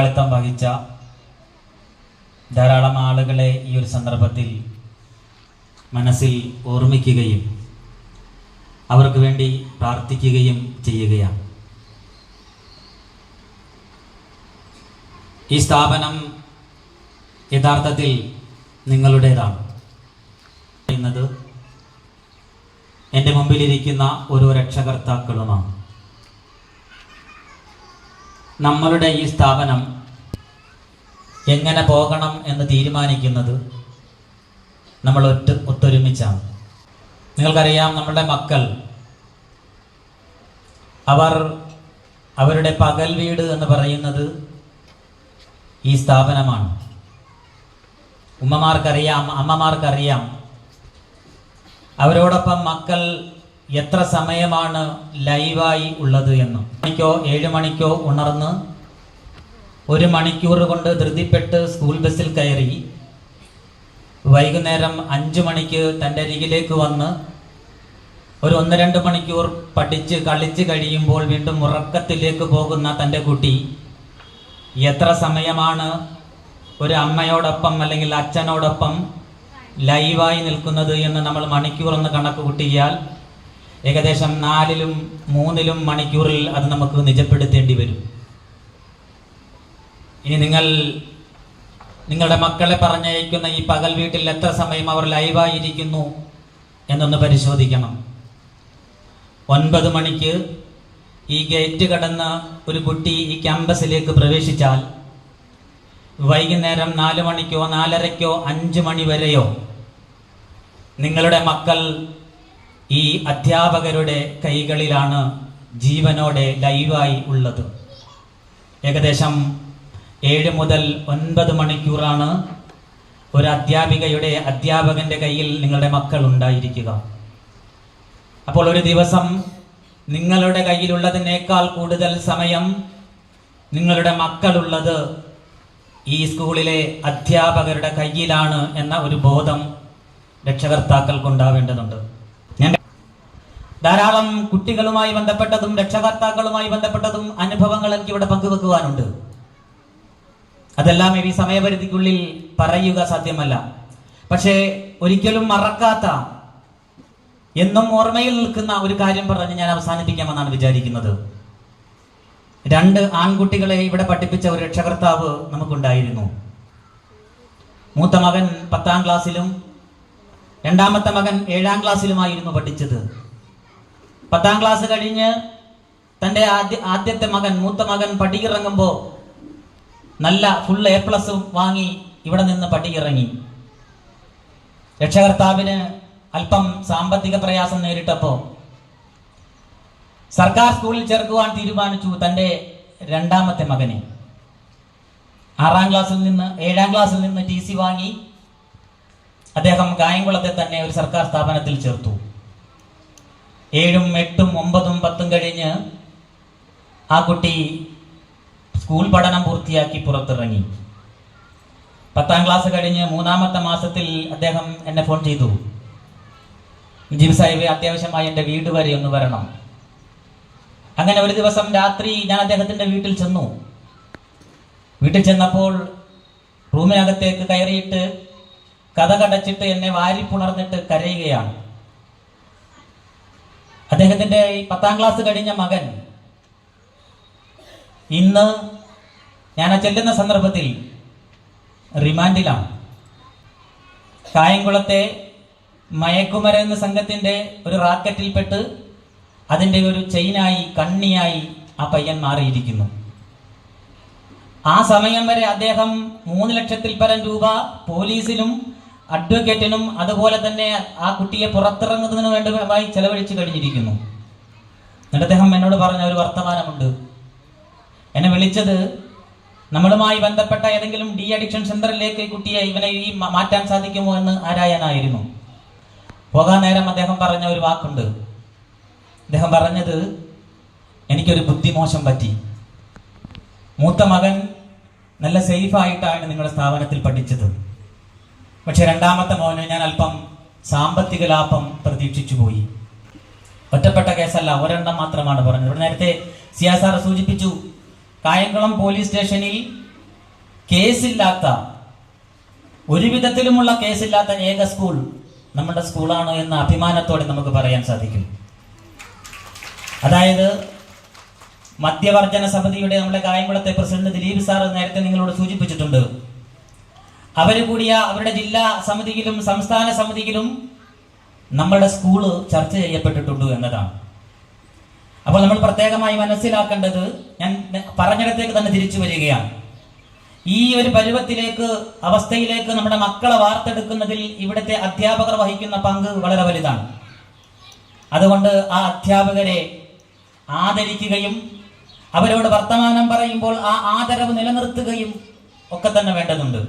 പങ്കാളിത്തം വഹിച്ച ധാരാളം ആളുകളെ ഈ ഒരു സന്ദർഭത്തിൽ മനസ്സിൽ ഓർമ്മിക്കുകയും അവർക്ക് വേണ്ടി പ്രാർത്ഥിക്കുകയും ചെയ്യുകയാണ്. ഈ സ്ഥാപനം യഥാർത്ഥത്തിൽ നിങ്ങളുടേതാണ് എന്നത് എൻ്റെ മുമ്പിലിരിക്കുന്ന ഓരോ രക്ഷകർത്താക്കളുമാണ്. നമ്മളുടെ ഈ സ്ഥാപനം എങ്ങനെ പോകണം എന്ന് തീരുമാനിക്കുന്നത് നമ്മൾ ഒത്തൊരുമിച്ചാണ്. നിങ്ങൾക്കറിയാം, നമ്മുടെ മക്കൾ അവരുടെ പകൽ വീട് എന്ന് പറയുന്നത് ഈ സ്ഥാപനമാണ്. ഉമ്മമാർക്കറിയാം, അമ്മമാർക്കറിയാം അവരോടൊപ്പം മക്കൾ എത്ര സമയമാണ് ലൈവായി ഉള്ളത് എന്ന്. 7 മണിക്കോ ഉണർന്ന് 1 മണിക്കൂർ കൊണ്ട് ധൃതിപ്പെട്ട് സ്കൂൾ ബസ്സിൽ കയറി വൈകുന്നേരം 5 മണിക്ക് തൻ്റെ അരികിലേക്ക് വന്ന് ഒരു 1-2 മണിക്കൂർ പഠിച്ച് കളിച്ച് കഴിയുമ്പോൾ വീണ്ടും ഉറക്കത്തിലേക്ക് പോകുന്ന തൻ്റെ കുട്ടി എത്ര സമയമാണ് ഒരു അമ്മയോടൊപ്പം അല്ലെങ്കിൽ അച്ഛനോടൊപ്പം ലൈവായി നിൽക്കുന്നത് എന്ന് നമ്മൾ മണിക്കൂറൊന്ന് കണക്ക് കൂട്ടിയാൽ ഏകദേശം 4-ലും 3-ലും മണിക്കൂറിൽ അത് നമുക്ക് നിജപ്പെടുത്തേണ്ടി വരും. ഇനി നിങ്ങളുടെ മക്കളെ പറഞ്ഞയക്കുന്ന ഈ പകൽ വീട്ടിൽ എത്ര സമയം അവർ ലൈവായിരിക്കുന്നു എന്നൊന്ന് പരിശോധിക്കണം. 9 മണിക്ക് ഈ ഗേറ്റ് കടന്ന് ഒരു കുട്ടി ഈ ക്യാമ്പസിലേക്ക് പ്രവേശിച്ചാൽ വൈകുന്നേരം 4 മണിക്കോ 4:30ക്കോ 5 മണി വരെയോ നിങ്ങളുടെ മക്കൾ ഈ അധ്യാപകരുടെ കൈകളിലാണ് ജീവനോടെ ലൈവായി ഉള്ളത്. ഏകദേശം 7 മുതൽ 9 മണിക്കൂറാണ് ഒരു അധ്യാപകന്റെ കയ്യിൽ നിങ്ങളുടെ മക്കൾ ഉണ്ടായിരിക്കുക. അപ്പോൾ ഒരു ദിവസം നിങ്ങളുടെ കയ്യിലുള്ളതിനേക്കാൾ കൂടുതൽ സമയം നിങ്ങളുടെ മക്കളുള്ളത് ഈ സ്കൂളിലെ അധ്യാപകരുടെ കയ്യിലാണ് എന്ന ഒരു ബോധം രക്ഷകർത്താക്കൾക്ക് ഉണ്ടാവേണ്ടതുണ്ട്. ഞാൻ ധാരാളം കുട്ടികളുമായി ബന്ധപ്പെട്ടതും രക്ഷകർത്താക്കളുമായി ബന്ധപ്പെട്ടതും അനുഭവങ്ങൾ എനിക്കിവിടെ പങ്കുവെക്കുവാനുണ്ട്. അതെല്ലാം ഈ സമയപരിധിക്കുള്ളിൽ പറയുക സാധ്യമല്ല. പക്ഷേ ഒരിക്കലും മറക്കാത്ത, എന്നും ഓർമ്മയിൽ നിൽക്കുന്ന ഒരു കാര്യം പറഞ്ഞ് ഞാൻ അവസാനിപ്പിക്കാമെന്നാണ് വിചാരിക്കുന്നത്. 2 ആൺകുട്ടികളെ ഇവിടെ പഠിപ്പിച്ച ഒരു രക്ഷകർത്താവ് നമുക്കുണ്ടായിരുന്നു. മൂത്ത മകൻ 10ാം ക്ലാസ്സിലും രണ്ടാമത്തെ മകൻ 7ാം ക്ലാസ്സിലുമായിരുന്നു പഠിച്ചത്. 10ാം ക്ലാസ് കഴിഞ്ഞ് തൻ്റെ ആദ്യത്തെ മൂത്ത മകൻ പടിയിറങ്ങുമ്പോൾ നല്ല ഫുൾ A+ വാങ്ങി ഇവിടെ നിന്ന് പടിയിറങ്ങി. രക്ഷകർത്താവിന് അല്പം സാമ്പത്തിക പ്രയാസം നേരിട്ടപ്പോൾ സർക്കാർ സ്കൂളിൽ ചേർക്കുവാൻ തീരുമാനിച്ചു തൻ്റെ 2ാമത്തെ മകനെ. 7ാം ക്ലാസ്സിൽ നിന്ന് TC വാങ്ങി അദ്ദേഹം കായംകുളത്തെ തന്നെ ഒരു സർക്കാർ സ്ഥാപനത്തിൽ ചേർത്തു. 7ഉം 8ഉം 9ഉം 10ഉം കഴിഞ്ഞ് ആ കുട്ടി സ്കൂൾ പഠനം പൂർത്തിയാക്കി പുറത്തിറങ്ങി. 10ാം ക്ലാസ് കഴിഞ്ഞ് 3ാമത്തെ മാസത്തിൽ അദ്ദേഹം എന്നെ ഫോൺ ചെയ്തു, ജിബി സാഹിബ്, അത്യാവശ്യമായി എൻ്റെ വീട് വരെ ഒന്ന് വരണം. അങ്ങനെ ഒരു ദിവസം രാത്രി ഞാൻ അദ്ദേഹത്തിൻ്റെ വീട്ടിൽ ചെന്നു. വീട്ടിൽ ചെന്നപ്പോൾ റൂമിനകത്തേക്ക് കയറിയിട്ട് കതകടച്ചിട്ട് എന്നെ വാരിപ്പുണർന്നിട്ട് കരയുകയാണ്. അദ്ദേഹത്തിൻ്റെ 10ാം ക്ലാസ് കഴിഞ്ഞ മകൻ ഇന്ന് ഞാൻ ചെല്ലുന്ന സന്ദർഭത്തിൽ റിമാൻഡിലാണ്. കായംകുളത്തെ മയക്കുമരുന്ന് സംഘത്തിൻ്റെ ഒരു റാക്കറ്റിൽപ്പെട്ട് അതിൻ്റെ ഒരു ചെയിനായി, കണ്ണിയായി ആ പയ്യൻ മാറിയിരിക്കുന്നു. ആ സമയം വരെ അദ്ദേഹം 3 ലക്ഷത്തിൽ പരം രൂപ പോലീസിനും അഡ്വക്കേറ്റിനും അതുപോലെ തന്നെ ആ കുട്ടിയെ പുറത്തിറങ്ങുന്നതിന് വേണ്ടി ചെലവഴിച്ചു കഴിഞ്ഞിരിക്കുന്നു. എന്നിട്ട് അദ്ദേഹം എന്നോട് പറഞ്ഞ ഒരു വർത്തമാനമുണ്ട്. എന്നെ വിളിച്ചത് നമ്മളുമായി ബന്ധപ്പെട്ട ഏതെങ്കിലും ഡി അഡിക്ഷൻ സെന്ററിലേക്ക് കുട്ടിയെ ഇവനെ മാറ്റാൻ സാധിക്കുമോ എന്ന് ആരായാനായിരുന്നു. പോകാൻ നേരം അദ്ദേഹം പറഞ്ഞ ഒരു വാക്കുണ്ട്. അദ്ദേഹം പറഞ്ഞത്, എനിക്കൊരു ബുദ്ധിമോശം പറ്റി. മൂത്ത മകൻ നല്ല സേഫായിട്ടാണ് നിങ്ങളുടെ സ്ഥാപനത്തിൽ പഠിച്ചത്. പക്ഷെ 2ാമത്തെ മോന് ഞാൻ അല്പം സാമ്പത്തിക ലാഭം പ്രതീക്ഷിച്ചു പോയി. ഒറ്റപ്പെട്ട കേസല്ല, ഒരെണ്ണം മാത്രമാണ് പറഞ്ഞത്. ഇവിടെ നേരത്തെ സിയാസാർ സൂചിപ്പിച്ചു, കായംകുളം പോലീസ് സ്റ്റേഷനിൽ കേസില്ലാത്ത, ഒരു വിധത്തിലുമുള്ള കേസില്ലാത്ത ഏക സ്കൂൾ നമ്മുടെ സ്കൂളാണ് എന്ന അഭിമാനത്തോടെ നമുക്ക് പറയാൻ സാധിക്കും. അതായത് മദ്യവർജന സമിതിയുടെ നമ്മുടെ കായംകുളത്തെ പ്രസിഡന്റ് ദിലീപ് സാർ നേരത്തെ നിങ്ങളോട് സൂചിപ്പിച്ചിട്ടുണ്ട്. അവര് കൂടിയ അവരുടെ ജില്ലാ സമിതിയിലും സംസ്ഥാന സമിതിയിലും നമ്മുടെ സ്കൂള് ചർച്ച ചെയ്യപ്പെട്ടിട്ടുണ്ട് എന്നതാണ്. അപ്പോൾ നമ്മൾ പ്രത്യേകമായി മനസ്സിലാക്കേണ്ടത്, ഞാൻ പറഞ്ഞിടത്തേക്ക് തന്നെ തിരിച്ചു വരികയാണ്, ഈ ഒരു പരുവത്തിലേക്ക്, അവസ്ഥയിലേക്ക് നമ്മുടെ മക്കളെ വാർത്തെടുക്കുന്നതിൽ ഇവിടുത്തെ അധ്യാപകർ വഹിക്കുന്ന പങ്ക് വളരെ വലുതാണ്. അതുകൊണ്ട് ആ അധ്യാപകരെ ആദരിക്കുകയും അവരോട് വർത്തമാനം പറയുമ്പോൾ ആ ആദരവ് നിലനിർത്തുകയും ഒക്കെ തന്നെ വേണ്ടതുണ്ട്.